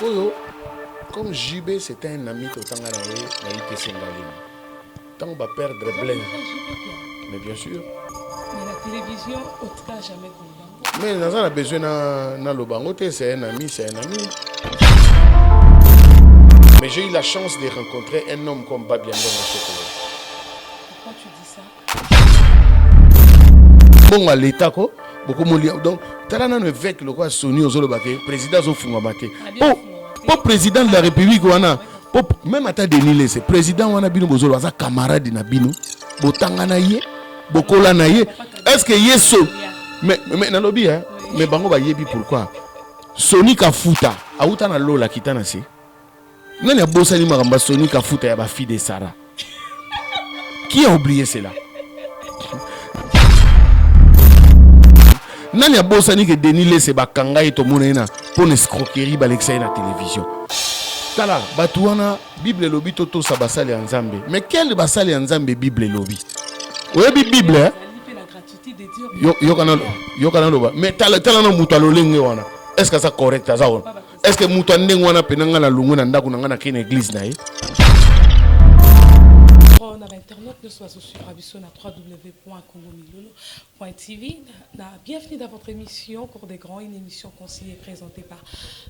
Sikoyo, comme JB c'était un ami tout le temps à la Sengaline. Tant on va perdre Blaise. Mais bien sûr. Mais la télévision, au cas jamais convaincu. Mais nous avons besoin de l'Obango, c'est un ami, c'est un ami. Mais j'ai eu la chance de rencontrer un homme comme Babiando Machoko. Pourquoi tu dis ça? Bon, à l'État, quoi. Beaucoup de donc, tu as un évêque, le quoi, Sony, aux président Zofungabate. Pour président de la République, même à ta dénilé, c'est président Wanabino Bozolo, c'est camarade de Nabino, Botanganaye, Bokolanaye. Est-ce que Yeso, mais dans lobby, hein, mais Bango va yebi pourquoi? Sony Kafuta, Aouta na Lola Kitana si. Non, il y a Bossani Maramba, Sony Kafuta, il y a ma fille de Sarah. Qui a oublié cela? Nani a bossani que Denis laisse bakanga et tomonena pour une escroquerie balexay na télévision. Tala batuana Bible lobby toto sa basali nzambe. Mais quel basali nzambe Bible lobby? Ouais Bible hein? Yo kana loba. Mais tala no mutalo lenge wana. Est-ce que ça correct ça wana? Est-ce que mutande wana penanga na lungu na ndaku na kene église na ye? On a l'internet, nous sommes sur www.congomilolo.tv. Bienvenue dans votre émission Cours des Grands, une émission conseillée présentée par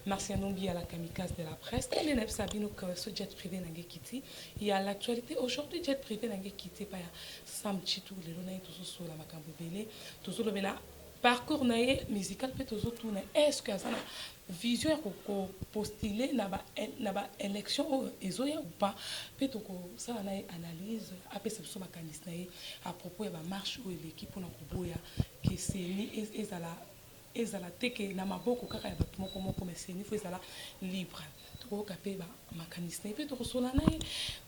Martien Nombi à la kamikaze de la presse. Et les neufs sabino que ce jet privé n'a quitté. Il y a l'actualité aujourd'hui, jet privé n'a quitté par Sam Chitou, les lonaïs, tout sur la macambo belé, tout sur le bela. Parcours naïe musical peut toujours tourner. Est-ce que ça vision ko postuler na ba élection ezoya ou pas peut to ko ça na analyse après ce ma candidat à propos ya ba marche ou l'équipe na ko boya que c'est ni ezala teke na maboko kaka ya bato moko mais c'est ni faut ezala libre to kapé ba ma candidat peut to ko sona na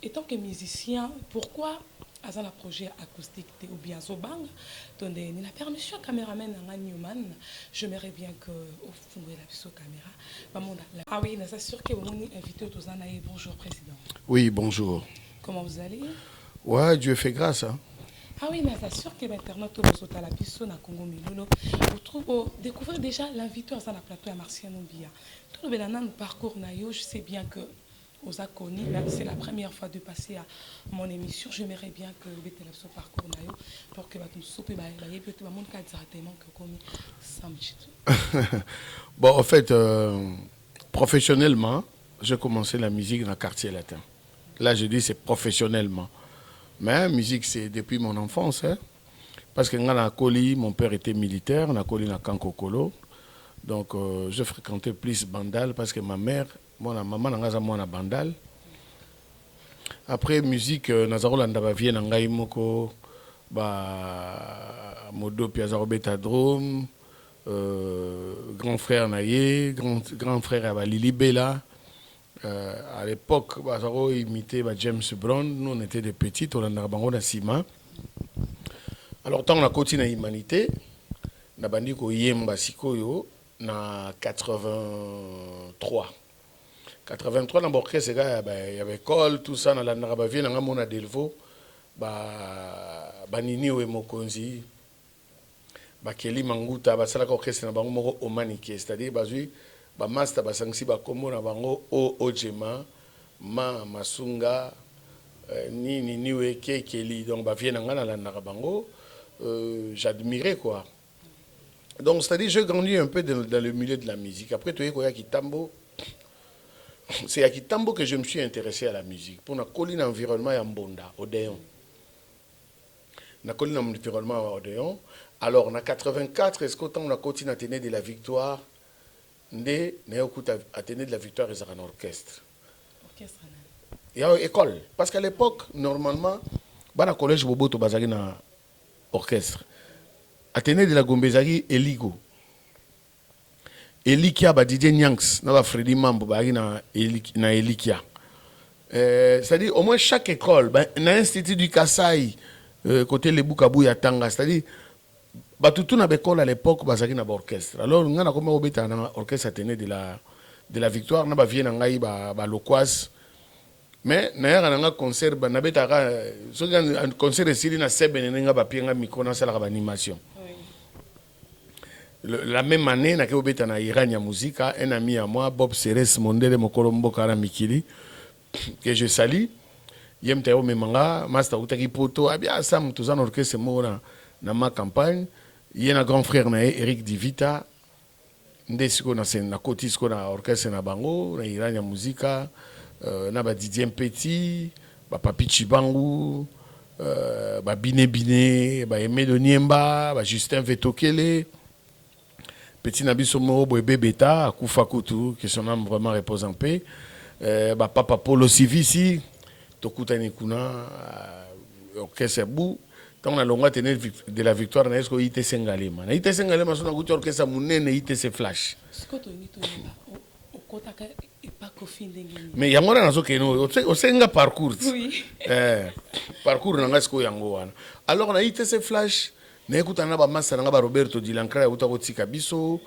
étant que musicien pourquoi à un projet acoustique ou bien Zobang, donner la permission caméraman à Newman, j'aimerais bien que au fond de la caméra. Ah oui, c'est sûr que vous m'avez invité aux Anaï. Bonjour président. Oui, bonjour. Comment vous allez? Ouais, Dieu fait grâce. Hein? Ah oui, mais c'est sûr que l'internet au à la piscine à Congo Milolo, vous découvrez déjà l'invité à la plateau à Martien Nombia. Tout le bénin parcours naïo, je sais bien que c'est la première fois de passer à mon émission. J'aimerais bien que vous ayez ce parcours pour que vous soyez directement comme bon, en fait, professionnellement, j'ai commencé la musique dans le quartier latin. Là, je dis c'est professionnellement. Mais la musique, c'est depuis mon enfance. Hein? Parce que mon père était militaire, on a collé dans Kankokolo. Donc, je fréquentais plus Bandal parce que ma mère, ma maman n'a pas Bandal. Après, musique, Nazaro Landaba vient en Gaïmoko, Modo Piazaro Betadrome, grand frère Naye, grand frère Lili Bella. À l'époque, Nazaro imitait James Brown. Nous, on était des petits, on a Bango Sima. Alors, tant on a continué l'humanité, on a bandi ko Yemba Sikoyo. En 83. 83, dans l'orchestre, il y avait école, tout ça, dans la Narabavie, dans la Delvaux, Nini ou Mokonzi, Kelly Manguta, l'orchestre, dans le Omanike, c'est-à-dire, Master, Basangsi, Bakomo, Nabango, Ojema, Masunga, Nini, Niwe, Kelly, donc, dans la Narabango, j'admirais, quoi. Donc, c'est-à-dire, je grandis un peu dans le milieu de la musique. Après, tu vois, c'est à Kitambo que je me suis intéressé à la musique. Pour la colline environnement à Mbonda, Odéon. La colline environnement à Odéon. Alors, en 84, est-ce qu'autant on a continué à tenir de la victoire, à tenir de la victoire, ils ont un orchestre. Il y a une école. Parce qu'à l'époque, normalement, dans le collège Bobo, tu as un orchestre. Athénée de la Gombezari, Eligo. Elikia, Didier Nyanks, Freddy Mambo, na Elikia. C'est-à-dire, au moins chaque école, l'Institut du Kassai, côté les Boukabou Yatanga, c'est-à-dire, tout une école à l'époque, il y a un orchestre. Alors, on a un orchestre Athénée de la victoire, on a un Loquas. Mais il y a un concert, un concert ici, il y a un concert, il y a un micro, il y a une animation. La même année, na kebeta na Irania Musica, un ami à moi, Bob Ceres Mondele Mokolombo Kara Mikili, que je salue. Yem teo memanga, master utaki poto, abia sam tous en orchestre mona na ma campagne. Yé na grand frère na Eric Divita, ndesiko na sen na kotisko na orchestre na bango, na Irania Musica, na ba Didier Petit, ba Papi Chibangu, ba Bine Bine, ba Aimé de Niemba, ba Justin Vetokele. Petit Nabiso Moro Boebe Beta, à Koufakutu, que son âme vraiment repose en paix. Papa Polo Sivisi, Tokutani Kuna, Orchestre Bou. Tant on a longuement tenu de la victoire, on a eu ITC Sengalema. ITC Sengalema, on a eu Orchestre Mounene et ITC Flash. Mais il y a un peu de parcours. Oui. Parcours, on a eu alors on a ITC Flash. Nekutana ba massa nga ba Roberto Dilancra uta kotika biso,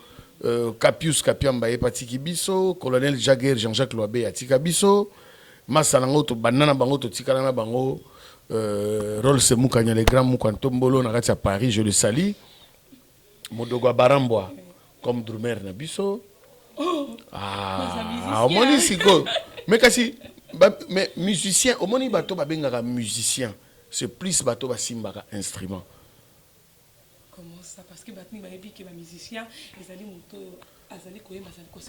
Capius Capiamba e patiki biso, Colonel Jagger Jean-Jacques Loabe atika biso, massa nga to banana bango to tikala na bango, Rolls Mukanya le grand Mukantombolo na kati ya Paris, je le salue. Modogo Baramboa comme drummer na biso. Ah, omoni siko. Mais kasi mais musicien, omoni bato ba bengaka musicien, c'est plus bato ba simbaka instrument. Comment ça? Parce que Batni va dire que les musiciens, ils allaient monter,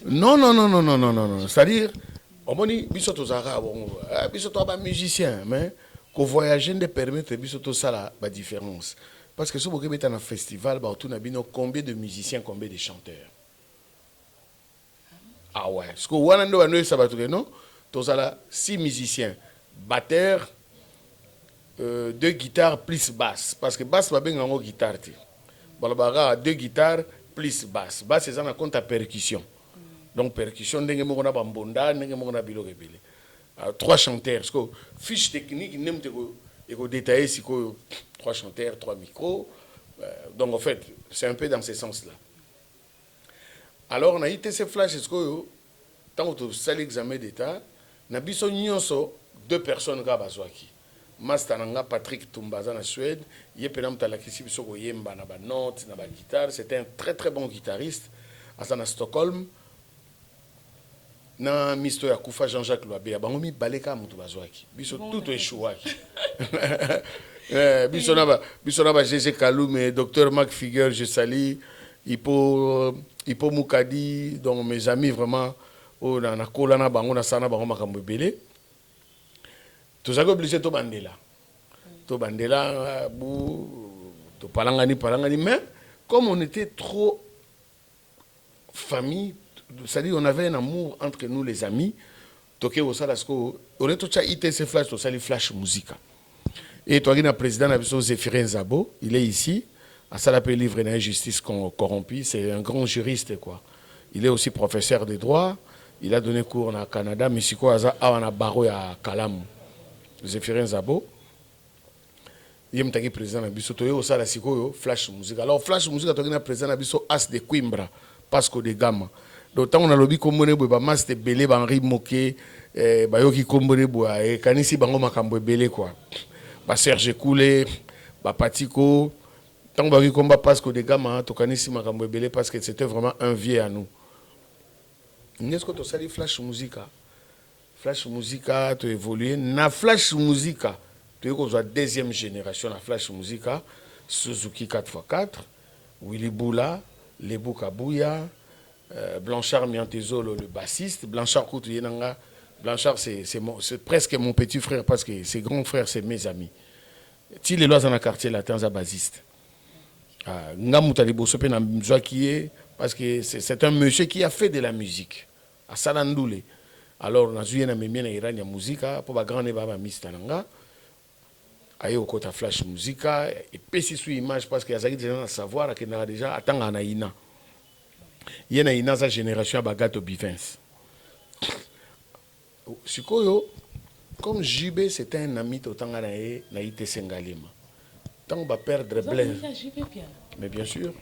non, non, non, non, non, non, non, non. C'est-à-dire, on dit, bisoto zara, bisoto ba musicien, mais qu'on voyage ne permet de bisoto ça la différence. Parce que si vous avez un festival, bah tout n'a bien combien de musiciens, combien de chanteurs. Ah ouais. Parce que Wanando Wanoe Sabatoué, non? Tous là 6 musiciens, batteur, 2 guitares plus basse, parce que basse va bien en guitare. Balabara 2 guitares plus basse. Basse, c'est ça, on compte à percussion. Donc, percussion, on a bambonda, on a bilo rebelle. 3 chanteurs. Parce que fiche technique, il faut détailler si 3 chanteurs, 3 micros. Donc, en fait, c'est un peu dans ce sens-là. Alors, on a été ces flashs, tant que tu as l'examen d'État, on a besoin de 2 personnes qui ont Mastananga Patrick Tumbaza en Suède, il y a la yemba na ba notes, na ba guitare, c'était un très très bon guitariste à Stockholm. Na misto ya kufa Jean-Jacques Loabe, ya bango mi baleka mutu bazwaki. Biso tout échouaki. Biso na ba GG Kaloume, docteur Marc Figueur, je salue, Ipo Moukadi, donc mes amis vraiment oh na kola na bango na sana bango makambo belé. Tous les obligés de bandela. To bandela, to palangani, mais comme on était trop famille, c'est-à-dire on avait un amour entre nous les amis, toké au salasko, on est tout ça ITC Flash, to sali Flash Musica. Et toi, le président de Zéphirin Zabo, il est ici, à Salapé livre une injustice corrompue, c'est un grand juriste quoi. Il est aussi professeur de droit, il a donné cours au Canada, mais si quoi, à a barreau à Kalamu. Zéphirin Zabo, il y a un président de Bisso, Flash Music. Alors, Flash Music, il y a un président de Bisso, As de Coimbra, Pasco de Gama. Donc, on a lobby comme on est, Mas de Belé, Henri Moké, Bayoki Kombone, Kanisi Bango Makambo Belé, quoi. Serge Koulé, Patiko, tant que combat Pasco de Gama, Kanisi Makambo Belé, parce que c'était vraiment un vieux à nous. N'est-ce que tu as dit Flash Musica? Flash Musica, tu as évolué. Na Flash Musica, tu es la deuxième génération. La Flash Musica, Suzuki 4x4, Willy Boula, Lebou Kabouya, Blanchard Miantezolo, le bassiste. Blanchard Koutouyenanga. Blanchard, c'est presque mon petit frère parce que ses grands frères, c'est mes amis. Si les lois dans le quartier latin, c'est bassiste. Parce que c'est un monsieur qui a fait de la musique. À Salandoule. Alors, on a joué dans la musique pour la grande baba Mistananga. Aïe, au côté Flash Musica. Et puis, si sur image, parce qu'il y a des gens à savoir qu'il y a déjà attend à Naïna. Il y a une génération à Bagato Bivens. Comme JB, c'était un ami de temps à Naïté Sengalema. Tant qu'on va perdre Blaise. Mais bien sûr.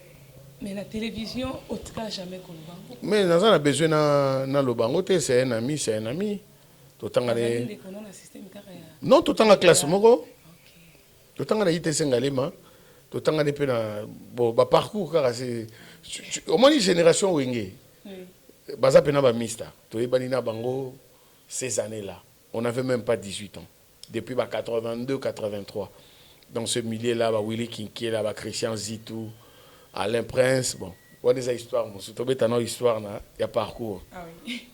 Mais la télévision, au cas jamais qu'on le mais dans un besoin dans le bango, c'est un ami, c'est un ami. Non, tout en classe, moko. Tout en été Sengalema, tout en bon, parcours, car Au moins, une génération Wenge. Baza pena ba mista. Toye banina bango ces années-là. On n'avait même pas 18 ans. Depuis 82, 83. Dans ce milieu-là, Willy Kinké, Christian Zitou, Alain Prince, bon. On a des histoires, mon surtout une histoire, il y a parcours. Ah oui.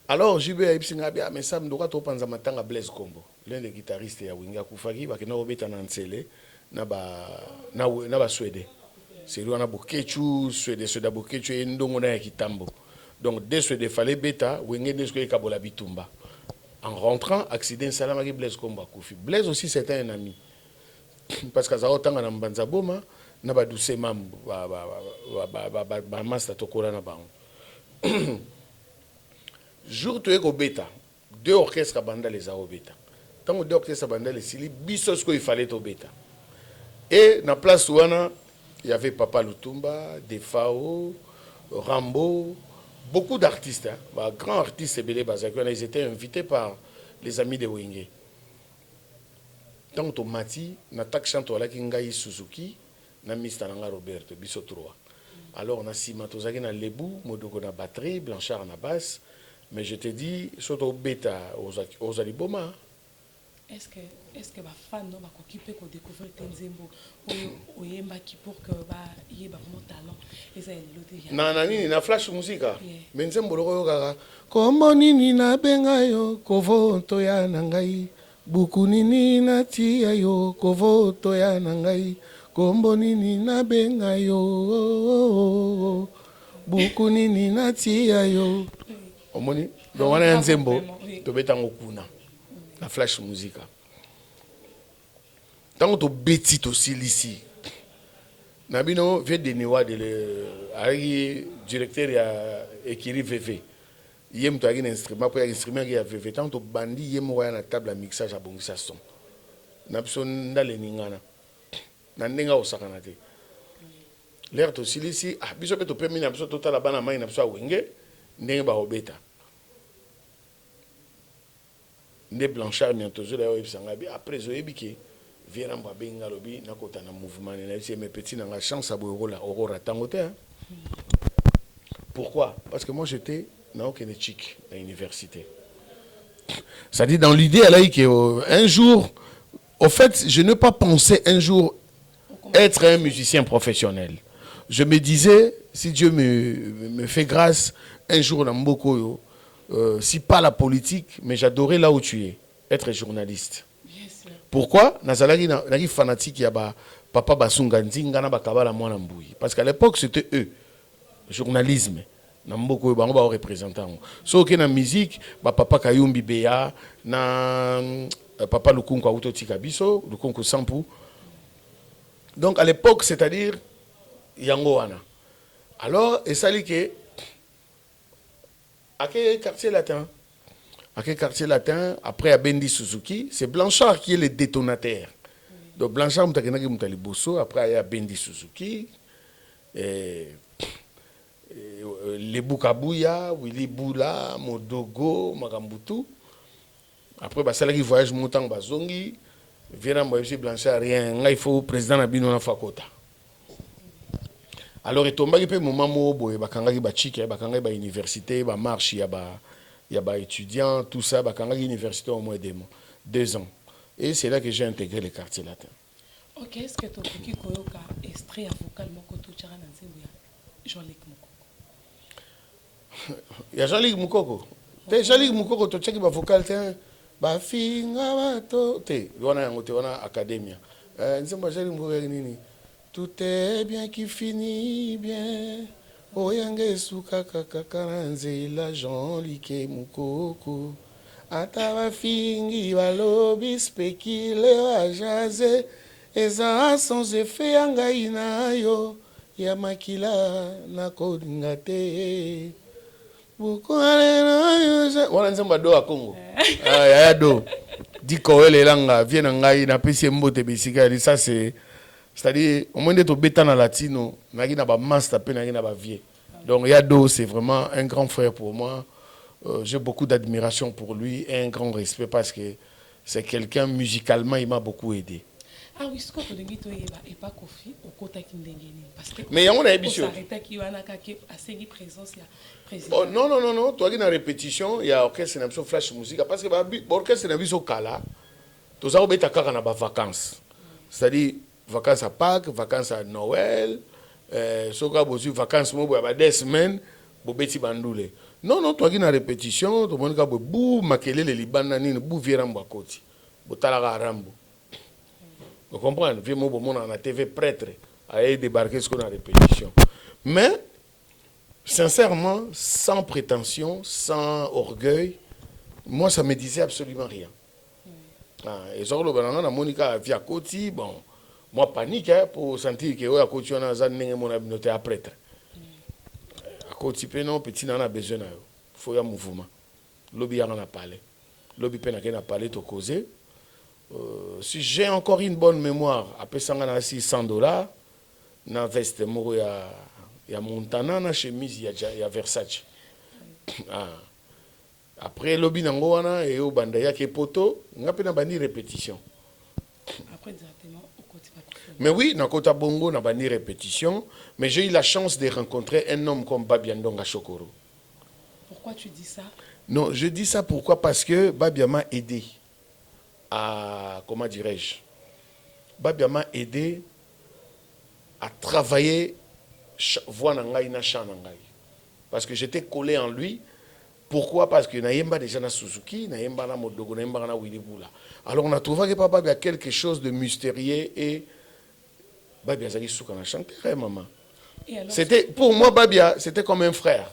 Alors, JB a dit, mais ça me doit être à Blaise Combo. L'un des guitaristes à Winga Koufagi, qui n'a pas été en Ansele, n'a pas Suédé. C'est lui qui a beaucoup Suédé, Suédé Bokechu et Ndongona Kitambo. Donc, dès ce qu'il fallait bêta, Winga n'est que Kabola Bitumba. En rentrant, accident salam avec Blaise Combo Koufi. Blaise aussi, c'était un ami. Parce que ça a autant en Banzaboma, n'a pas doucé mam, master Tokola na bango. Jour tu es au bêta, deux orchestres à banda les a au bêta. Tant que deux orchestres à banda les sili, bisos qu'il fallait au bêta. Et dans la place où il y avait Papa Lutumba, Defao, Rambo, beaucoup d'artistes, hein, grands artistes ils étaient invités par les amis de Wenge. Tant que Mati, n'attaque chanto la Kingai Suzuki, na Mr. Nanga Roberto, biso 3. Alors on a Sima Tozaki na Lebu, Modoko na batterie, Blanchard na basse. Mais je te dis, surtout au bêta, aux aliboma. Est-ce que les fans vont découvrir Tenzembo ou Yembaki pour que y ait vraiment talent? Non, na flash musique. Mais Nzembo le roga. Comment nini na bengayo, kovo toya nangai. Buku nini na tia yo, kovo toya nangai. Kombo nini na bengayo, buku nini na tia yo. Omoni, donc on a un Nzembo, to betango kuna, la flash musique. Tant que tu bêtis to silisi, nabino vient de Newa de le, directeur ya Ekiri VV. Yem to agi instrument pour instrument qui a VV. Tant que tu bandi yem wa na table à mixage à bongisa son. Nabso ndale ningana, nandenga osakana te. L'air to silisi, ah biso beto permis nabso total la bana mai nabso Wenge. Ndenge ba obeta nde Blanchard miantozo la yebisanga bi après zo yebiki viera mba benga lobi na kota na mouvement na yebisi mes petits na nga chance abo rola aurora tangote. Pourquoi? Parce que moi j'étais na aucune chic à l'université. Ça dit dans l'idée elle a dit que un jour au fait je n'ai pas pensé un jour être un musicien professionnel. Je me disais si Dieu me fait grâce un jour dans Mbokoyo, si pas la politique, mais j'adorais là où tu es, être journaliste. Yes, pourquoi? Nazalaki fanatique ya papa Basunga Nzinga na bakabala mwana mbuyi. Parce qu'à l'époque c'était eux, journalisme. Na Mbokoyo bango ba représentant. So que na musique, papa Kayumbi Beya, na papa Lukunku Autotika Biso, Lukunku Sampu. Donc à l'époque, c'est-à-dire yango wana. Alors, et ça dit que à quel quartier latin? À quel quartier latin? Après à Bendi Suzuki, c'est Blanchard qui est le détonateur. Donc Blanchard mutakenaki mutali bosso, après il y a Bendi Suzuki, les Bukabuya, Willy Boula, Modogo, Makambutu. Après bah ça qui voyage montant bazongi, vient moi Blanchard rien, il faut président Nabino na Fakota. Alors il tombe un moment où bakangaki ba chike bakangaki ba université ba marche ya ba étudiants tout ça bakangaki université au moins 2 ans et c'est là que j'ai intégré le quartier latin. OK, est-ce que tu peux koyoka extrait vocal moko to tchara na nzembo ya Jean-Luc Mukoko? Ya Jean-Luc Mukoko. Te Jean-Luc Mukoko to tchaki ba vocal te ba finga ba to te wana yango te wana academia. Nzembo Jean-Luc Mukoko nini? Tout est bien qui finit bien. Oyange suka kakakanze la Jean-Luc Mukoko. Ataba fingi balobi spécule wa jaze. Eza sans effet yangai na yo. Ya makila na kodinga te. Bukwale na yo. Wana nzemba do a Congo. Ya do. Diko ele langa viena ngai na pesi mbote bisika ça c'est-à-dire, au moins d'être bétana latino, nagi na ba master pe nagi na ba vie. Donc Yado, c'est vraiment un grand frère pour moi. J'ai beaucoup d'admiration pour lui et un grand respect parce que c'est quelqu'un musicalement, il m'a beaucoup aidé. Ah oui, ce qu'on te dit, et pas Kofi, au côté qui parce que mais il y a une émission. Qui a assez de présence, il y a président. Oh, non, non, non, non. Toi qui es en répétition, il y a orchestre et flash musique. Parce que l'orchestre est au Kala, tout ça, on est à vacances. C'est-à-dire, vacances à Pâques, vacances à Noël, vacances à 2 semaines, pour Betty Bandoule. Non, non, toi qui es en répétition, tu vois, bou, makele, les Libanani, bou, virambo à côté. Botalaga Rambo. Vous comprenez? Vieux mot, on a la TV prêtre à débarquer ce qu'on a en répétition. Mais, sincèrement, sans prétention, sans orgueil, moi, ça ne me disait absolument rien. Et ça, le Monica via Koti, bon, moi, panique hein, pour sentir que à Koti, on a mon habileté à prêtre. À Koti, non, petit, on a besoin de faut un mouvement. Lobby en a parlé. Lobby peine a parlé, tu causé. Si j'ai encore une bonne mémoire, après ça, on a $600, dans la veste, il y a Montana, dans la chemise, il y a Versace. Après, lobby nangoana et au bandaya qui est poto, on a une bani répétition. Après, directement, au côté papier. Mais oui, dans Kota Bongo, on a bani répétition. Mais j'ai eu la chance de rencontrer un homme comme Babiandonga Chokoro. Pourquoi tu dis ça? Non, je dis ça pourquoi? Parce que Babia m'a aidé à, comment dirais-je, Babia m'a aidé à travailler voix nangai na chant nangai. Parce que j'étais collé en lui. Pourquoi? Parce que naïmba déjà na Suzuki, naïmba na Modogo, naïmba na Wilibula. Alors on a trouvé que papa avait quelque chose de mystérieux et Babia Zali Soukana chantait, maman. C'était, pour moi, Babia, c'était comme un frère.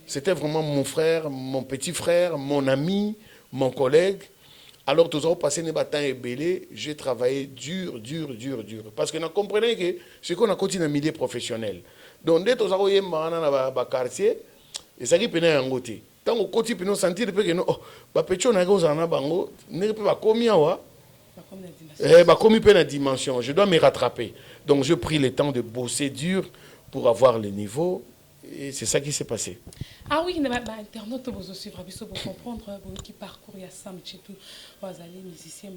C'était vraiment mon frère, mon petit frère, mon ami, mon collègue. Alors, tous les passé des temps et belé, j'ai travaillé dur. Parce que nous comprenons que c'est qu'on a continué à milieu professionnel. Donc, dès que nous avons eu un quartier, et ça qui est en côté. Tant qu'on continue à sentir que nous, petit on a gagné un bango, ne peut pas commis à commis une dimension. Je dois me rattraper. Donc, je pris le temps de bosser dur pour avoir le niveau. Et c'est ça qui s'est passé. Ah oui, internaute vous aussi pour comprendre qui parcourt il y a Sam Tchetou, vous allez musicien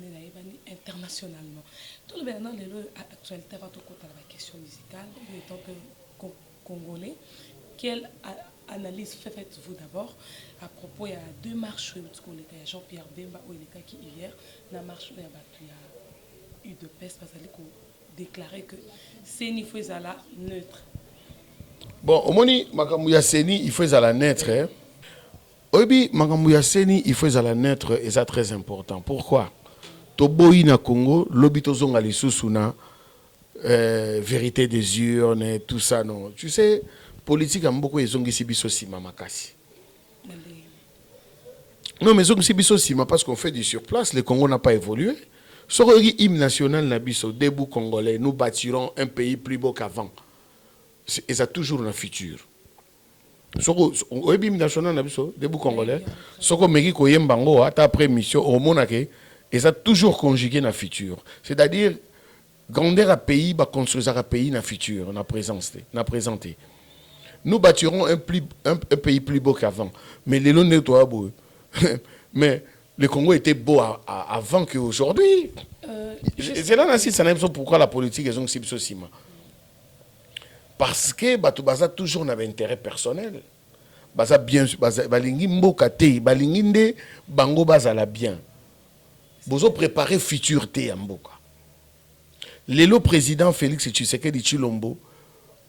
internationalement. Tout le monde a actualité avant de la question musicale, en tant que Congolais. Quelle analyse faites-vous d'abord à propos il y a 2 marches où il y a Jean-Pierre Bemba où il est qui hier la marche où il y a eu de peste parce qu'il a déclaré que c'est une fois à la neutre. Bon, au moins, Makamouya Seni, il faut à la naître. Obi, Makamouya Seni, il faut à la naître et c'est très important. Pourquoi? Toboyi na Congo, l'obito zonga li susuna, vérité des urnes et tout ça, non. Tu sais, politique a beaucoup de zongi sibiso sima makasi. Non, mais zongi sibiso sima parce qu'on fait du surplace, le Congo n'a pas évolué. Sur le hymne national Nabiso, debout congolais, nous bâtirons un pays plus beau qu'avant. Et ça a toujours un futur. Au hymne national Nabiso, debout congolais, soko meki koyembango ata après mission au monake, et ça a toujours conjugué dans le futur. C'est-à-dire grandeur à pays, construire un pays dans le futur, dans la présenté. Nous bâtirons un pays plus beau qu'avant. Mais les lois nettoient. Mais le Congo était beau avant qu'aujourd'hui. C'est là pourquoi la politique est aussi cima. Parce que Batubaza toujours n'avait intérêt personnel. Baza bien, balingi mboka te, balingi nde bango baza la bien. Bozo préparer futur te mboka. Le président Félix Tshisekedi Tshilombo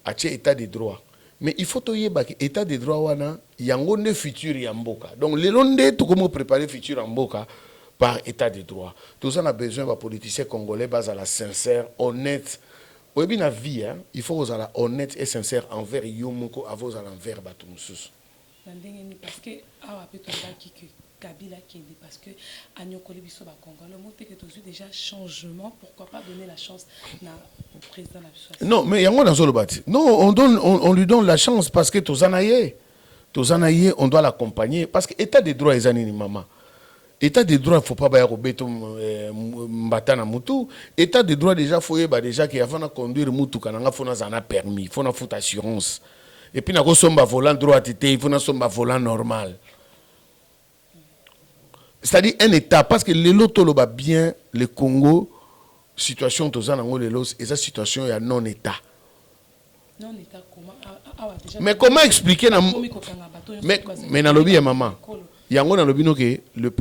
a tché état de droit. Mais il faut que l'état de droit wana yango ne futur ya mboka. Donc le londe tout comment préparer futur en mboka par état de droit. Tout ça on a besoin de politiciens congolais bas à la sincère, honnête. Au début de la vie, hein, il faut que la honnête et sincère envers Yomoko, avos à l'envers Batumsus. Parce que Kabila qui dit parce que Agnon Kolibiso va Congo, le mot est que tu as déjà changement, pourquoi pas donner la chance au président de la Non, mais il y a un dans le bâti. Non, on lui donne la chance parce que Tozanaye, on doit l'accompagner parce que l'état des droits est anini maman. État des droits, il ne faut pas bailler au béton mbatana mutu. État des droits déjà faut déjà qu'il avant de conduire mutu kananga faut na permis, faut na fout assurance. Et puis na ko somba volant droit tété, il faut na somba volant normal. C'est-à-dire un état parce que le loto loba bien le Congo situation toza nango lelo eza situation ya non état. Non état comment déjà Mais comment expliquer na mais na lobi ya maman. Yango na lobi no que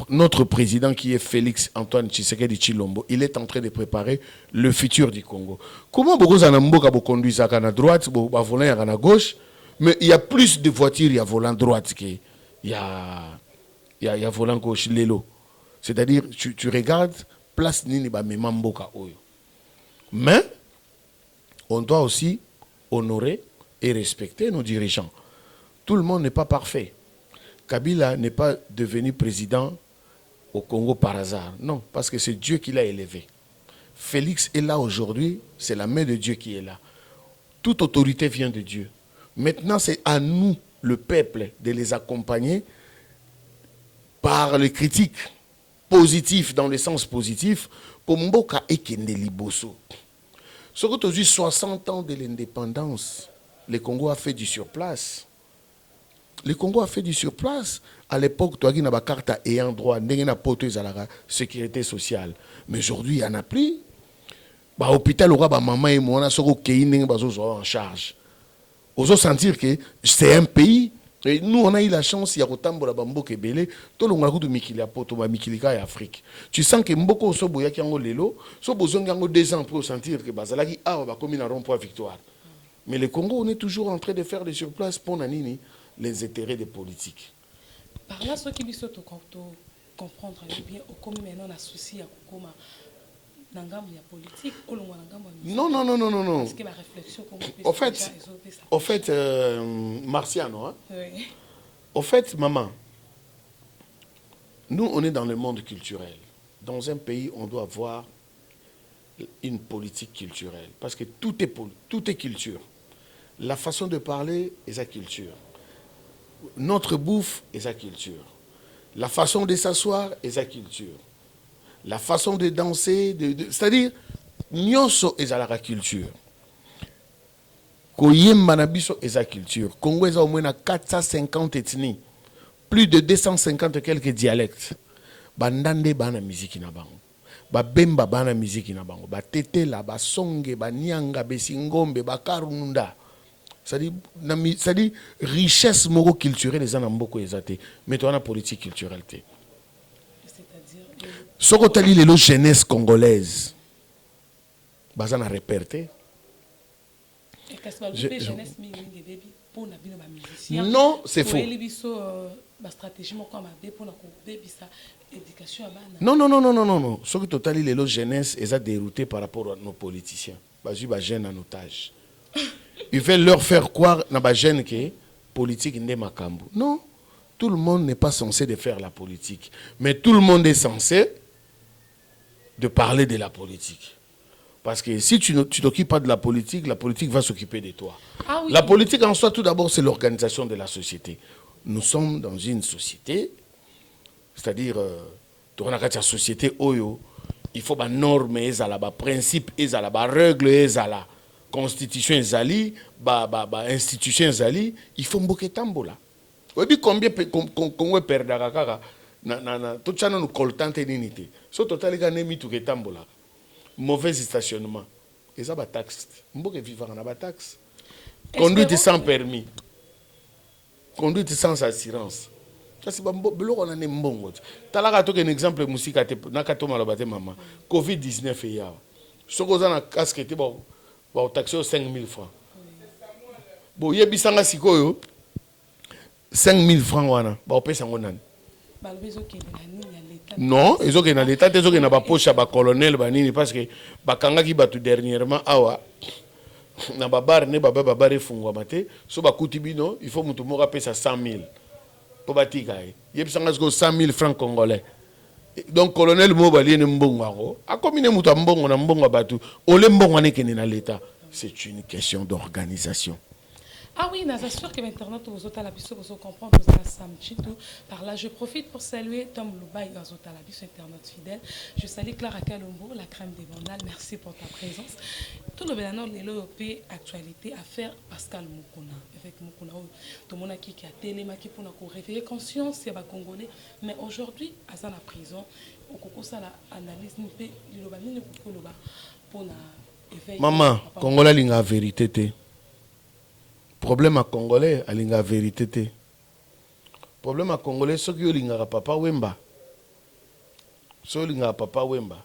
notre président qui est Félix Antoine Tshisekedi Tshilombo, il est en train de préparer le futur du Congo. Comment beaucoup za na mboka bo conduire à na droite, bo ba volant à na gauche, mais il y a plus de voitures il y a volant droite que il y a volant gauche lelo. C'est-à-dire tu regardes place nini ba mema mboka oyo. Mais on doit aussi honorer et respecter nos dirigeants. Tout le monde n'est pas parfait. Kabila n'est pas devenu président au Congo par hasard. Non, parce que c'est Dieu qui l'a élevé. Félix est là aujourd'hui, c'est la main de Dieu qui est là. Toute autorité vient de Dieu. Maintenant, c'est à nous, le peuple, de les accompagner par les critiques positives, dans le sens positif, pour Mboka Ekende Liboso. Ce que tu as 60 ans de l'indépendance, le Congo a fait du surplace. Le Congo a fait du surplace. À l'époque, tu as une carte ayant droit, une sécurité sociale. Mais aujourd'hui, il n'y en a plus. L'hôpital aura maman et moi, en charge. On va sentir que c'est un pays. Et nous, on a eu la chance, il y a autant de bambou que belé, tout le monde a mikili à poto, mikilika et Afrique. Tu sens que Mboko Soboya qui a lelo, so besoin de 2 ans pour sentir que Bazalaki a comme une rond-point victoire. Mais le Congo, on est toujours en train de faire des surplaces pour Nanini, les intérêts des politiques. Par là, ceux qui disent comprendre bien, comme maintenant on a souci à Kokoma. Non. Au fait, Marciano, hein? Oui. Au fait, maman, nous, on est dans le monde culturel. Dans un pays, on doit avoir une politique culturelle. Parce que tout est culture. La façon de parler est sa culture. Notre bouffe est sa culture. La façon de s'asseoir est sa culture. La façon de danser, c'est-à-dire, nyonso est à la culture. Koyemba na biso est la culture. Congo est au moins 450 ethnies, plus de 250 quelques dialectes. Bandande bana musique na bango. Ba bemba bana musique na bango. Ba tetela, ba songe, ba nyanga, ba singombe, ba karunda. C'est-à-dire, richesse moro culturelle les anamboko ezate. Mais toi, on a politique culturelle. Ce que tu as dit, la jeunesse congolaise, bazan a réperté. Non, c'est faux. Non. Ce que tu as dit, la jeunesse, est dérouté par rapport à nos politiciens. Bazu ba jeune en otage. Ils veulent leur faire croire dans la jeune que politique n'est pas makambo. Non, tout le monde n'est pas censé de faire la politique, mais tout le monde est censé de parler de la politique. Parce que si tu ne t'occupes pas de la politique va s'occuper de toi. Ah oui. La politique en soi, tout d'abord, c'est l'organisation de la société. Nous sommes dans une société, c'est-à-dire, dans la société, il faut des normes, des principes, des règles, des constitution, des institutions, il faut beaucoup de temps. Vous savez combien de perdre tout ça nous coltante n'unité. So total les gars n'aiment tout que tambola. Mauvais stationnement. Et ça ba taxe. Mboke vivre na ba taxe. Conduite sans permis. Conduite sans assurance. Ça c'est belo on a ne mbongo. Talaka to un exemple musique ate na katoma la bate maman. Covid-19 ya. Soko za na casque te ba taxe 5000 francs. Bo yebisanga sikoyo 5000 francs wana ba opesa ngonani. Non, ils ont que dans l'état, ils ont que dans la poche à colonel banini parce que bakanga qui batu dernièrement awa na babar ne baba babare fungwa mate so bakuti bino il faut mutu moko pesa 100 000 pour batika yeb sanga 100 000 francs congolais. Donc colonel mo bali ne mbongo ngo a combien mutu mbongo na mbongo batu ole mbongo ne kene na l'état. C'est une question d'organisation. Ah oui, je suis sûr que l'internet, vous comprendre, vous allez par là. Je profite pour saluer Tom Loubaï, internet fidèle. Je salue Clara Kalombo, la crème des bandales. Merci pour ta présence. Tout le bénin, les actualité à faire Pascal Moukouna. Avec Moukouna, tout le monde qui a télé, qui pour nous réveiller conscience, c'est pas congolais. Mais aujourd'hui, à la prison, on commence à l'analyse, pour maman, Congolais, il y a la vérité. Problème à Congolais, il y a la vérité. Problème à Congolais, ceux qui ont le papa Wemba. Ceux qui ont papa Wemba.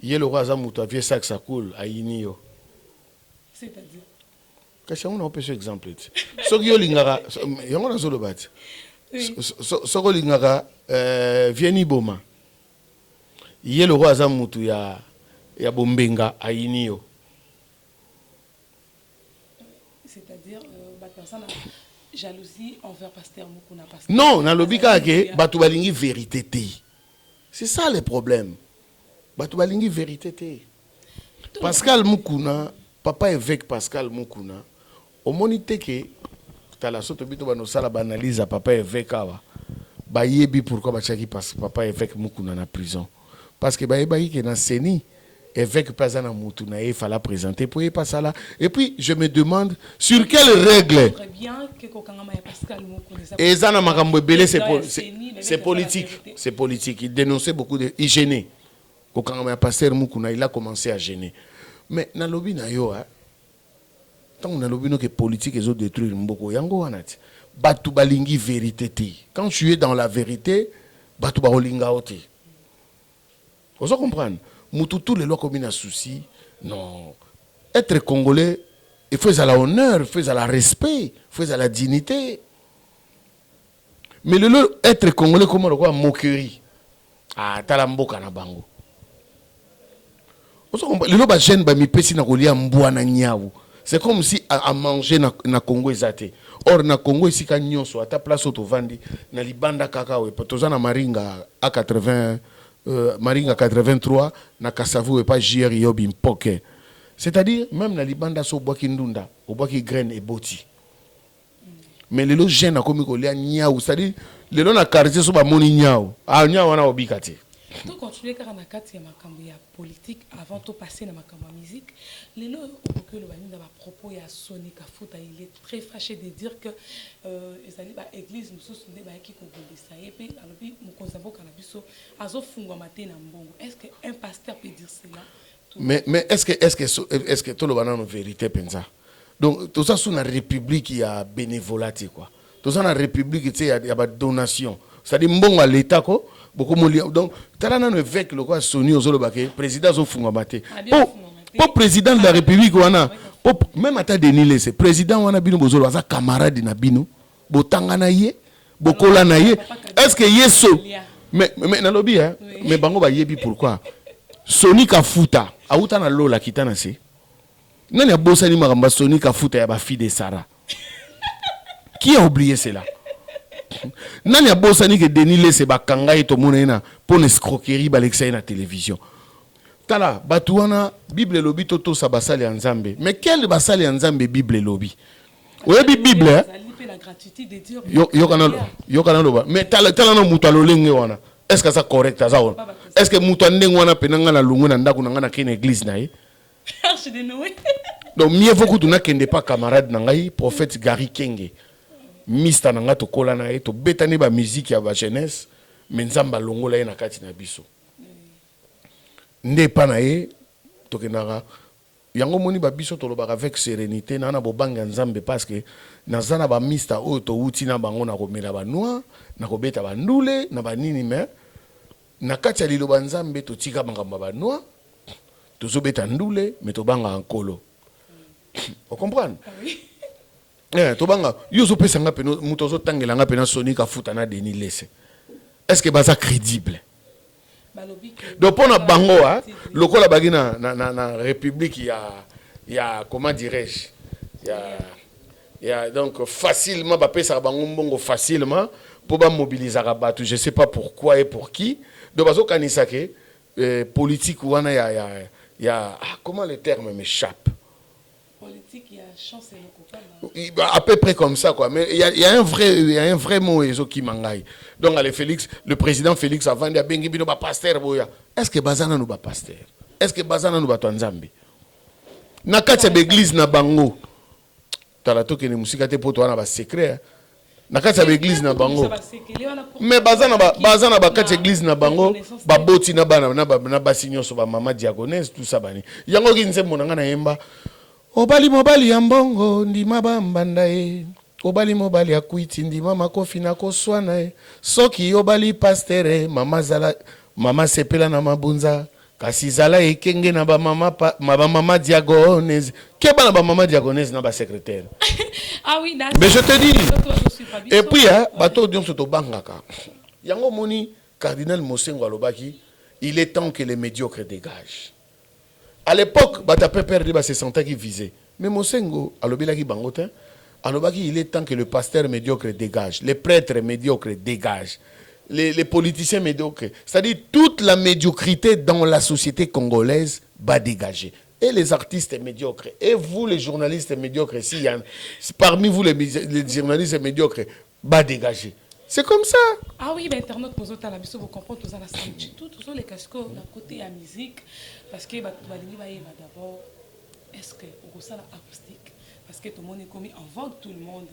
Il y a le roi Zamouta, vieux sac, ça coule, à Inio. C'est-à-dire qu'est-ce qu'on a un ce exemple? Ceux qui ont le il y a un autre bat. Ceux qui ont le Vieni Boma. Il y a le roi Zamouta, il y a Bombenga, à Inio. C'est-à-dire, personne a jalousie envers Pasteur Moukouna. Non, dans le bika ke batu balingi vérité té. C'est ça le problème. Batu balingi vérité té. Pascal Moukouna, papa évêque Pascal Moukouna, au monité que t'as la soto bito bano sala banalise à papa évêque awa. Ba yebi pourquoi ba chaki papa évêque Moukouna na prison. Parce que ba yebi que na seni évêque Pazana Moutouna, il fallait présenter pour y passer là. Et puis, je me demande sur quelles règles. Et Zana Makambebele, c'est politique. C'est politique. Il dénonçait beaucoup de. Il gênait. Quand pasteur Moukouna, il a commencé à gêner. Mais dans le lobby, tant que dans le lobby, que politique, ils ont détruit beaucoup. Yango Wanati. Batu balingi vérité. Quand tu es dans la vérité, Batu balinga oti. Vous comprenez? Moutoutou, les lois comme un souci. Non. Être congolais, il faut à la honneur, il faut à la respect, il faut à la dignité. Mais le être congolais, comme on voit, moquerie. Ah, talamboka na bango. Le loba jeune ba mi pesi na kolia mbwa na nyawu. C'est comme si à manger na Congo ezate. Or na Congo ici ka nyonso ata place auto vandi na libanda kakao e tozana maringa a 80 Maringa 83 na Kasavu et pas JR Yobi Mpoke. C'est-à-dire même na libanda so boki ndunda, o boki graine et boti. Mais les jeunes a komi ko lia nyao, c'est-à-dire les na quartier so ba moni nyao. Ah nyao wana obikati. Tout continuer car na kati ya makambo ya politique avant de passer na makambo ya musique. Les lois que le bani na ba propos ya Sony Kafuta, il est très fâché de dire que ezali ba église mususu nde ba ki ko bondisa et puis alobi mukonzambo kanabiso azo fungwa maté na mbongo. Est-ce que un pasteur peut dire cela? Mais est-ce que tout le banane en vérité pensa? Donc tout ça sous la république il y a bénévolat quoi. Tout ça dans la république il y a ba donation. C'est-à-dire mbongo à l'état ko beaucoup donc talana no évêque le quoi Sony ozolo baké président zo funga maté. Pour président de la république wana même ata Denis Lese président wana bino bozolo aza camarade na bino botanga na ye bokola na ye est-ce que yeso mais na lobby hein mais bango ba yebi pourquoi Sony Kafuta auta na lola kitana se nani abosani makamba Sony Kafuta ya ba fille de Sarah qui a oublié cela? Nani a bosani que Denis Lese bakanga et tomonena pour une escroquerie balexay na télévision. Tala batuana Bible lobby toto sa basali nzambe. Mais quel basali nzambe Bible lobby? Ouais Bible hein. La gratuité de dire yo kana loba. Mais tala no mutalo lenge wana. Est-ce que ça correct ça? Est-ce que mutalo ndenge wana penanga na lungu na ndako na kene église na ye? Donc mieux vaut que tu n'as qu'un pas camarade na ngai prophète Gary Kenge. Mista nanga to kola na to betani ba musique ya ba jeunesse mais nzamba longola ye na kati na biso nde pa na ye to kenaka yango moni ba biso to lobaka avec sérénité na bobanga nzambe parce que nazana ba mista o to uti na bango na komela ba noir na kobeta ba ndule na ba nini mais na kati ya liloba nzambe to tika bangamba ba noir to zobeta ndule mais to banga nkolo. Vous comprenez? Tobanga yozo pesa nga peno mutozo tangela nga pena Sony Kafuta na Denis Lese. Est-ce que baza crédible? Donc pour na bango lokola bagina na république il y a comment dirais-je? Il y a donc facilement ba pesa bango mbongo facilement pour ba mobiliser rabatu, je sais pas pourquoi et pour qui. Donc bazo kanisa ke politique wana il y a comment le terme m'échappe. politique, il y a chance et le copain. À peu près comme ça, quoi. Mais il y a un vrai mot qui mangaille. Donc, le président Félix avant de bengi bino ba pasteur boya. Est-ce que bazana nous ba pasteur? Est-ce que bazana nous ba twanzambi? Na kati ya église na bango. Talato ke ne musika te poto na ba secret. Na kati ya église na bango. Mais bazana ba kati église na bango, ba boti na bana na basinyo so ba mama diaconesse tout ça bani. Yango ki nse monanga na yemba. Obali mobali ya mbongo ndima bambanda e. Obali mobali ya kuiti ndima makofi na koswana e. Soki obali pastere mama sepela na mabunza. Kasi zala ekenge na ba mama diagonese. Keba na ba mama diagonese na ba secrétaire. Ah oui, mais je te dis. Et puis bato dion soto bangaka. Yango moni cardinal Mosengo alobaki, il est temps que les médiocres dégagent. À l'époque, Batapé perdre se sentait qui visait. Mais Mosengo alobaki bangotin, alobaki il est temps que le pasteur médiocre dégage, les prêtres médiocres dégagent. Les politiciens médiocres, c'est-à-dire toute la médiocrité dans la société congolaise va dégager. Et les artistes médiocres, et vous les journalistes médiocres, parmi vous les journalistes médiocres, va dégager. C'est comme ça. Ah oui, l'internaute, vous comprenez, tout les cascos, d'un côté la musique, parce que d'abord, est-ce que vous avez acoustique? Parce que tout le monde est commis en vogue, tout le monde.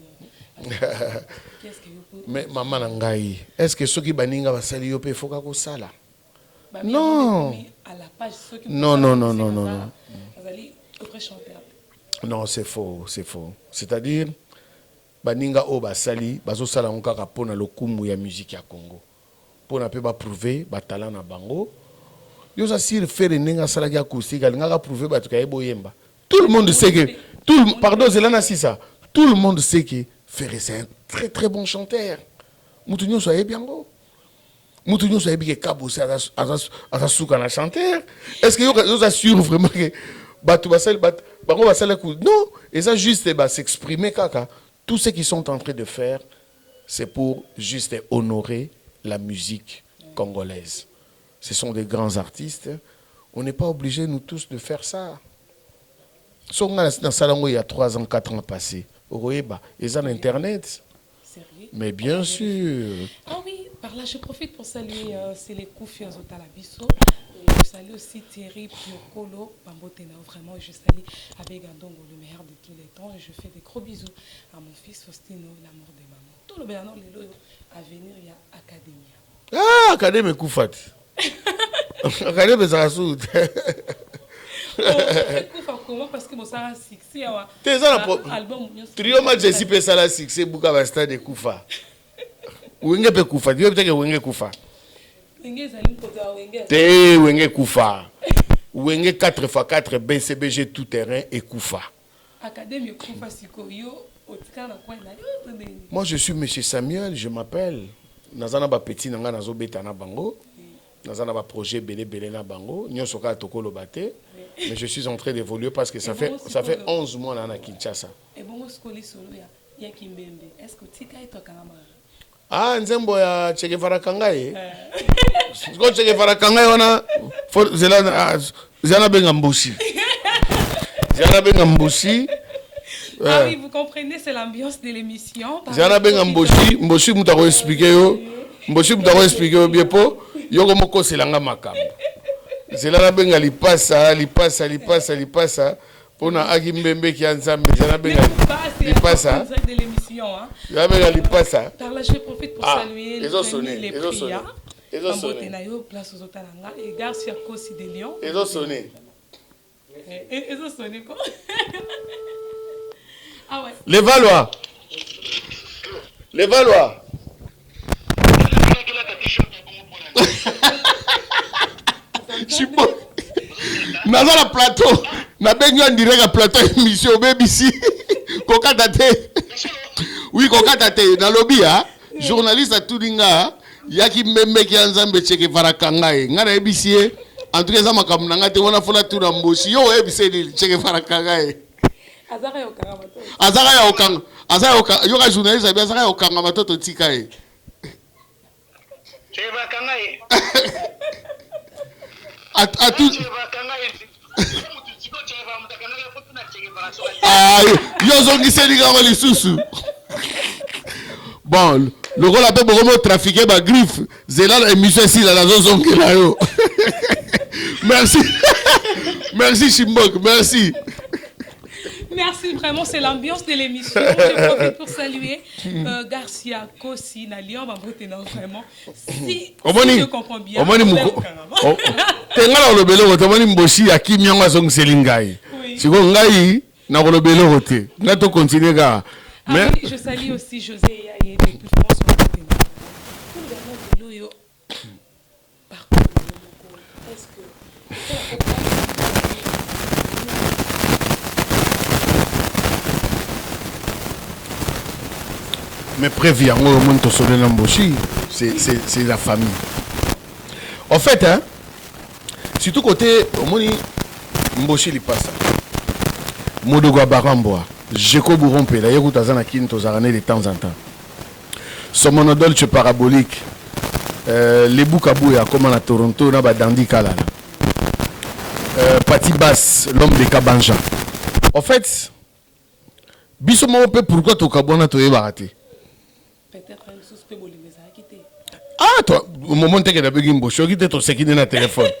Mais maman Nangaï, est-ce que ceux qui baninga va salir au faut qu'on sala? Non. Non. Non, c'est faux, c'est faux. C'est-à-dire, baninga o basali, bazo sala on kaka pona lokumu ya musique ya Congo. Pona pe ba prouver ba talent na bango. Yo sa sir faire nenga sala ya acoustique, nga prouver ba tuka boyemba. Tout le monde sait que pardon, Zelana Sissa. Tout le monde sait que Ferré c'est un très très bon chanteur. Moutounio soyez bien go. Moutounio soyez bien Kabo c'est à souka na chanteur. Est-ce que vous assure vraiment que Batou Basel Bango Basel non, et ça juste s'exprimer kaka. Tout ce qu'ils sont en train de faire, c'est pour juste honorer la musique congolaise. Ce sont des grands artistes. On n'est pas obligé nous tous de faire ça. Dans Salongo, il y a 3 ans, 4 ans passés. Ils ont Internet. Sérieux? Mais bien sûr. Ah oui, par là, je profite pour saluer les Koufi Azotalabiso. Je salue aussi Thierry Piokolo, Bambotena. Vraiment, je salue Abegandongo, le meilleur de tous les temps. Et je fais des gros bisous à mon fils Faustino, l'amour de maman. Tout le Bernard Lelo, à venir, il y a Academia. Ah, Académie Koufat. Académie Zarasout. Parce que ça a succès. Trio match ici peut ça la succès Bouka va stade de Koufa. Wenge pe Koufa, Dieu peut-être que Wenge Koufa. Té Wenge Koufa. Wenge 4x4 BCBG tout terrain et Koufa. Académie Koufa Sikoyo. Moi je suis monsieur Samuel, je m'appelle. Nazana ba petit nanga nazo beta na bango. Nazana ba projet belé na bango. Nyoso ka tokolo baté. Mais je suis en train d'évoluer parce que ça fait 11 mois là à Kinshasa. Et bon, il y a Kimbembe. Est-ce que tu as été ah, nzembo ya Che Guevara Kangaye. Ko Che Guevara Kangaye wana zela benga mbushi. Zela benga mbushi. Ah oui, vous comprenez, c'est l'ambiance de l'émission. Zela benga mbushi mutako expliquer yo. Mbushi mutako expliquer yo bien po. Yoko moko selanga makambo. Zela benga lipasa. Pona Akimbembe qui a ensemble, Zela benga lipasa. De l'émission, hein. Zela benga lipasa. Par là, je profite pour saluer les prières. Ils ont sonné. Place aux Otalanga et Garcia Kossi de Lyon. Ils ont sonné. Ils ont sonné quoi? Ah ouais. Les Valois. Je suis bon. Dans le plateau, na bengi en direct à plateau émission BBC. Kokatate. Oui, kokatate dans lobby hein. Journaliste à Tudinga, yaki membe ki anzambe Che Guevara Kangaye. Ngana ABC en tout cas ça makamna ngate wana fola tura mboshi. Yo ABC ni Che Guevara Kangaye. Azara yo kangamato. Azara yo yo ka journaliste bien azara yo kangamato to tikaye. Che Guevara Kangaye. À tout. Ah, yozongiseli kango lisusu. Bon, le rôle a pas beaucoup trafiqué ma griffe. Zela la émission ici la zone qui là yo. Merci. Merci Chimbok, merci. Merci, vraiment, c'est l'ambiance de l'émission. Je profite pour saluer Garcia Kossi, Nalion, vraiment. Si je comprends bien. Tengala olobelo otomani mboshi akimi yango azongiseli ngai. Siko ngai na olobelo ote. Na to continuer ga. Mais je salue aussi José Yaye depuis France. Pour le Loyo. Par contre, est-ce que mais préviens, c'est la famille. En fait, hein, surtout côté, Mboshi li passe. Modogo Baramboa, Jeko Bourompe, la Yekou Tazana Kinto Zarane de temps en temps. Son monodolce parabolique, les Boukabouya, comme à Toronto, na Dandi Kalala. Pati Bass, l'homme de Kabanja. En fait, Bissomo peut pourquoi tu Kabona tu es baraté. Peut-être une suspect bolivesa quitté. Ah, toi, au moment où tu as besoin de bocho, tu as séqué dans le téléphone.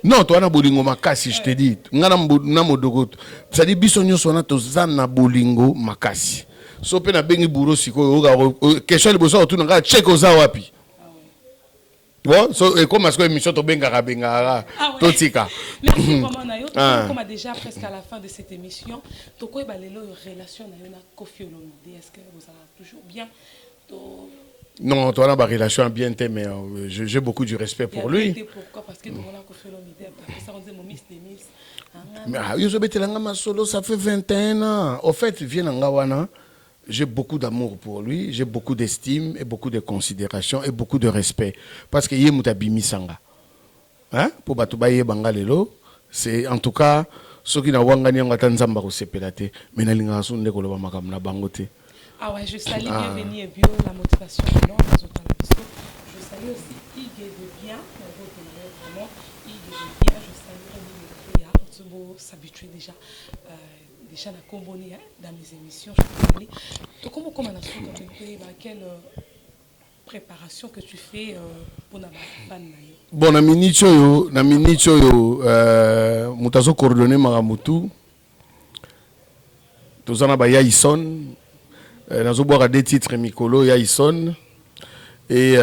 Non, toi, na bolingo makasi, je te dis. Ngana modogo. Ça dit bisonyo sona to zana bolingo makasi. So pe na bengi buro siko question le boso tu nga check oza wapi. Bon, so et comme est-ce que émission to benga benga totika. Merci vraiment nayo. Comme déjà presque à la fin de cette émission, to ko balelo relation na na Koffi Olomide. Est-ce que vous avez toujours bien non, toi, on a une relation bien, mais j'ai beaucoup de respect pour lui. Pourquoi? Parce que nous avons Koffi Olomide, ça on dit mon miss des miss. Mais ça fait 21 ans. En fait, j'ai beaucoup d'amour pour lui, j'ai beaucoup d'estime et beaucoup de considération et beaucoup de respect. Parce que yé mutabi sanga. Hein? Pour batubaye bangalelo, c'est en tout cas ceux qui n'ont pas gagné en Tanzamba au CPLAT, mais n'a pas de koloba makam na bangote. Ah ouais, je salue bienvenue et bio la motivation de l'homme. Je salue aussi Igué de bien, vraiment Igué de bien. Je salue Rémi Léa, on s'habitue déjà à comboner dans mes émissions. Je peux aller. Donc comment on a quelle préparation que tu fais pour la ban? Bon, na minute yo, mutazo coordonné maramutu. Tozana ba Yaison. Nous avons des titres Mikolo, Yaison. Et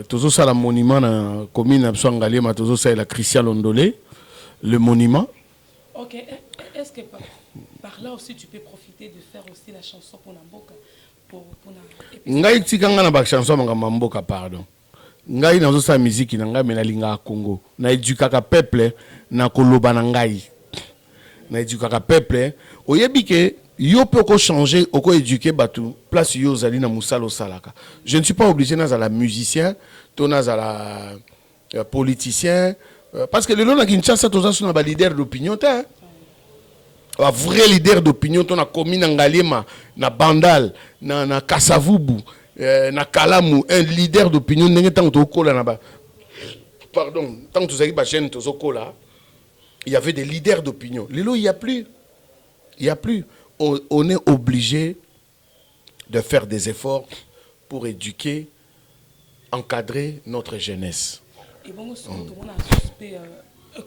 tous ça le monument dans la commune d'Absouangalé, mais tous ça la Christian Londolé, le monument. Ok, est-ce que par là aussi tu peux profiter de faire aussi la chanson pour Namboka? Ngai tikanga na ba chanson Mboka, pardon. Ngai nazo sa musique na ngai mena linga Congo. Na éduquaka peuple na koloba na ngai. Na éduquaka peuple oyebike yo peut changer, oko éduquer batu place yo zali na musalo salaka. Je ne suis pas obligé na la musicien, to na la politicien parce que le long na Kinshasa toza suna ba leader d'opinion ta. Un vrai leader d'opinion to na commune Ngalema, na Bandal, na Kasavubu, na Kalamu, un leader d'opinion ndenge tant to kola na ba. Pardon, tant que zali ba chaîne to kola, il y avait des leaders d'opinion. Lelo il y a plus. Il y a plus. On est obligé de faire des efforts pour éduquer, encadrer notre jeunesse. Et bon,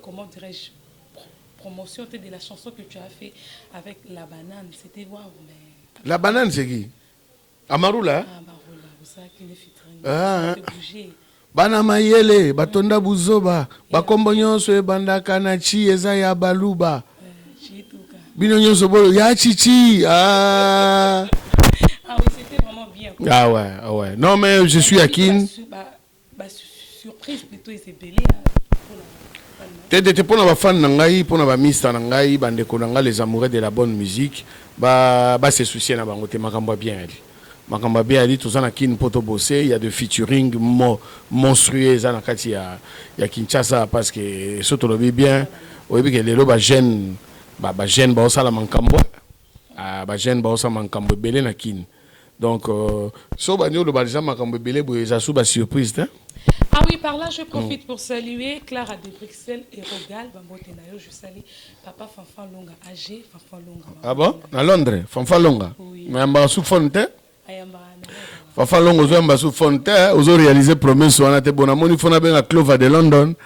comment dirais-je, promotion de la chanson que tu as fait avec La Banane, c'était waouh. Mais... La Banane, c'est qui? Amaroula? Ah, Amaroula, vous savez qu'il est fitré. Bana mayele, batonda buzoba, bakombo nyonso bandaka na chi eza ya baluba. Bino nyonso bolo ya chichi. Ah oui, c'était vraiment bien. Ah ouais. Non mais je suis à Kin. Surprise plutôt c'est belé. T'es pour na fan nangai, pour na mista nangai, bande konanga les amoureux de la bonne musique, ba se soucier na bango te makamba bien ali. Makamba bien ali tout ça na Kin poto bosser, il y a de featuring monstrueux na kati ya Kinshasa parce que surtout le bien, oyebi que les loba jeune ba jeune ba osala mankambo ba jeune ba osala mankambo belé na Kin. Donc so ba nyo le ba makambo belé bo eza sou ba surprise hein. Ah oui, par là, je profite pour saluer Clara de Bruxelles et Rogal. Je salue Papa Fanfan Longa, AG Fanfan Longa. Ah bon? À Londres, Fanfan Longa. Oui. Mais en sous fonte. Ayamba. Fanfan Longa, aux sous fonte, aux réalisé promesse, on a été bon. Il faut bien à Clova de London.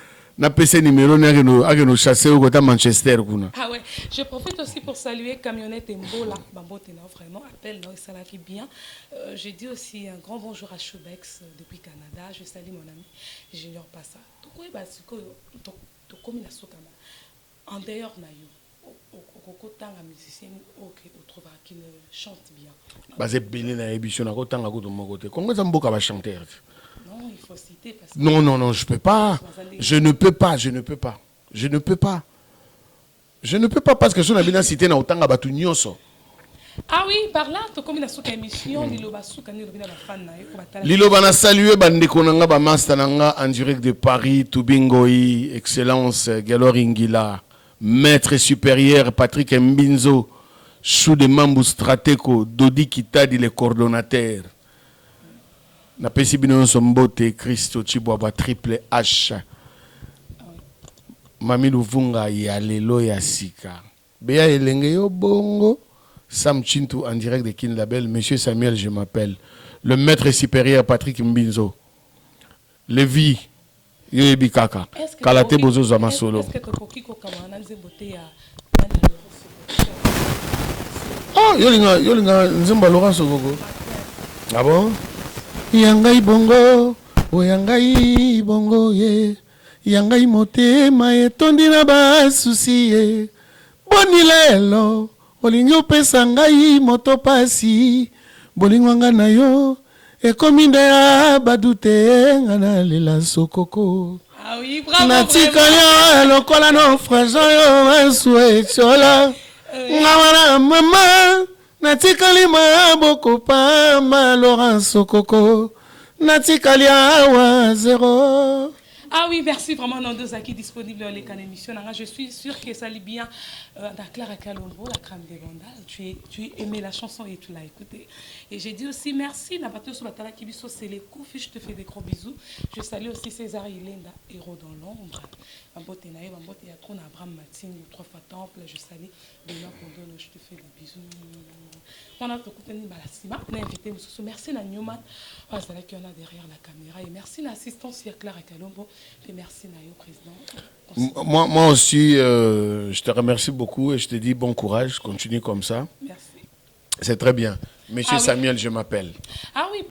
Na PC numéro à nous chasser au côté Manchester. Ah ouais, je profite aussi pour saluer Camionnette Mbola. Bambotena, vraiment, appelle là, ça qui bien. Je dis aussi un grand bonjour à Choubex depuis Canada. Je salue mon ami Junior Passa. En dehors, au musicien, on trouvera qu'il chante bien. Basé Bénin na émission na côté na côté. Comment ça mboka va chanter? Non, il faut citer parce que non, je peux pas. Je ne peux pas. Je ne peux pas parce que je n'ai pas cité na autant batu nyonso. Ah oui, par là, tu comme na souka émission, Liloba souka ni lobina ba fan na yo batala. Liloba na saluer bandeko nanga ba master nanga en direct de Paris, Tubingoi, excellence Galoringila, maître supérieur Patrick Mbinzo, Chou de Mambu Strateko, Dodi Kitadi le coordonnateur. Na pesi bino sombote Christo Chibwaba triple H. Mami Luvunga ya lelo ya sika. Beya elenge yo bongo. Sam Chintou en direct de Kin Label. Monsieur Samuel, je m'appelle. Le maître supérieur Patrick Mbinzo. Levi. Yoyebi Kaka. Kalate Bozo Zama Solo. Oh, yolinga Nzemba Laurent Sokoko. Ah bon? Yangai bongo, o yangai bongo ye. Yangai motema etondi na ba susi ye. Boni lelo, olingi opesa ngai moto pasi. Bolingo nga na yo, ekomi nde ya badute nga na lela sokoko. Ah oui, bravo. Natikali lokola no frajan yo asu echola. Nga wana mama. Natikali maboko pa ma Laurent Sokoko. Natikali awa zéro. Ah oui, merci vraiment Nandoza qui est disponible dans les canaux émissions. Je suis sûre que ça lit bien Clara Kalombo, la crème des vandales. Tu aimé la chanson et tu l'as écoutée. Et j'ai dit aussi merci. C'est les coups. Je te fais des gros bisous. Je salue aussi César Yelenda, héros dans l'ombre. Il y a trop Abraham Matin, 3 fois temple. Je salue Benoît Kondono. Je te fais des bisous. On a invité. Merci à Newman. C'est là qu'il y en a derrière la caméra. Et merci à l'assistance Clara Kalombo. Et merci à président. Moi aussi, je te remercie beaucoup et je te dis bon courage. Continue comme ça. Merci. C'est très bien. Monsieur Samuel, je m'appelle. Ah oui.